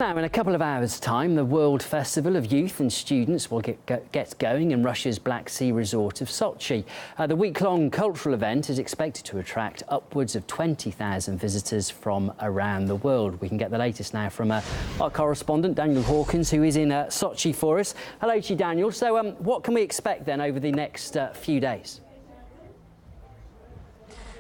Now, in a couple of hours' time, the World Festival of Youth and Students will get going in Russia's Black Sea resort of Sochi. The week-long cultural event is expected to attract upwards of 20,000 visitors from around the world. We can get the latest now from our correspondent, Daniel Hawkins, who is in Sochi for us. Hello to you, Daniel. So what can we expect then over the next few days?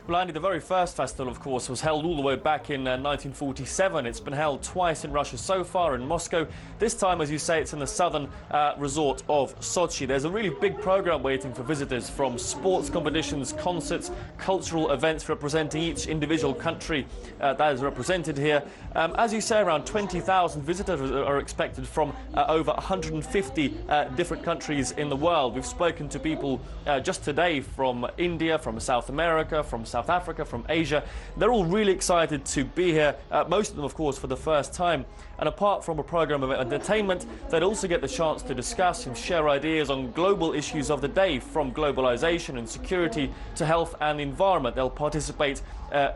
Well, Andy, the very first festival, of course, was held all the way back in 1947. It's been held twice in Russia so far, in Moscow. This time, as you say, it's in the southern resort of Sochi. There's a really big program waiting for visitors, from sports competitions, concerts, cultural events representing each individual country that is represented here. As you say, around 20,000 visitors are expected from over 150 different countries in the world. We've spoken to people just today from India, from South America, from South Africa, from Asia. They're all really excited to be here, most of them, of course, for the first time. And apart from a program of entertainment, they'd also get the chance to discuss and share ideas on global issues of the day, from globalization and security to health and the environment. They'll participate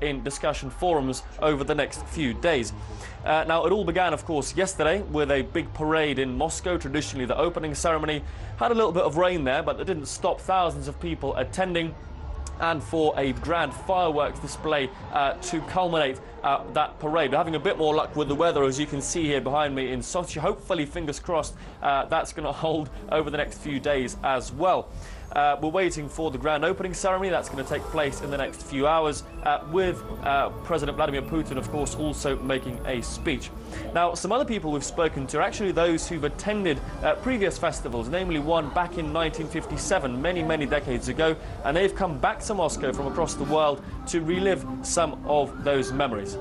in discussion forums over the next few days. Now, it all began, of course, yesterday with a big parade in Moscow. Traditionally, the opening ceremony had a little bit of rain there, but it didn't stop thousands of people attending, and for a grand fireworks display to culminate that parade. We're having a bit more luck with the weather, as you can see here behind me in Sochi. Hopefully, fingers crossed, that's going to hold over the next few days as well. We're waiting for the grand opening ceremony. That's going to take place in the next few hours, with President Vladimir Putin, of course, also making a speech. Now, some other people we've spoken to are actually those who've attended previous festivals, namely one back in 1957, many decades ago, and they've come back to Moscow from across the world to relive some of those memories.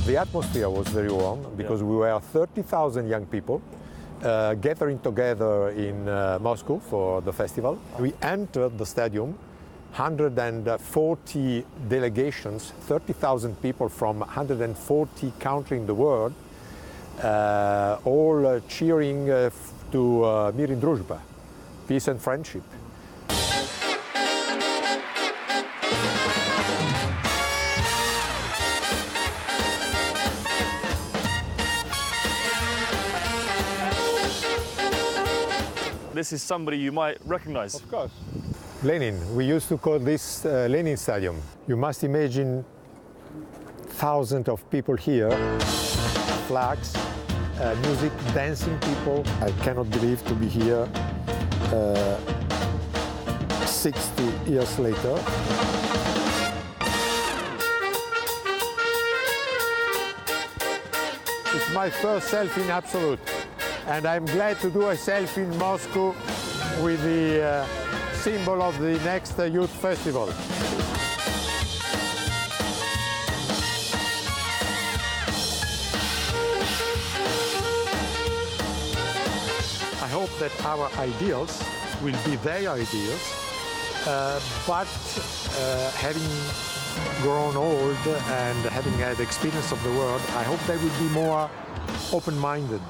The atmosphere was very warm because we were 30,000 young people gathering together in Moscow for the festival. We entered the stadium, 140 delegations, 30,000 people from 140 countries in the world, all cheering to Mir in Druzhba, peace and friendship. This is somebody you might recognize. Of course. Lenin. We used to call this Lenin Stadium. You must imagine thousands of people here, flags, music, dancing people. I cannot believe to be here 60 years later. It's my first selfie in Absolute. And I'm glad to do a selfie in Moscow with the symbol of the next youth festival. I hope that our ideals will be their ideals, but having grown old and having had experience of the world, I hope they will be more open-minded.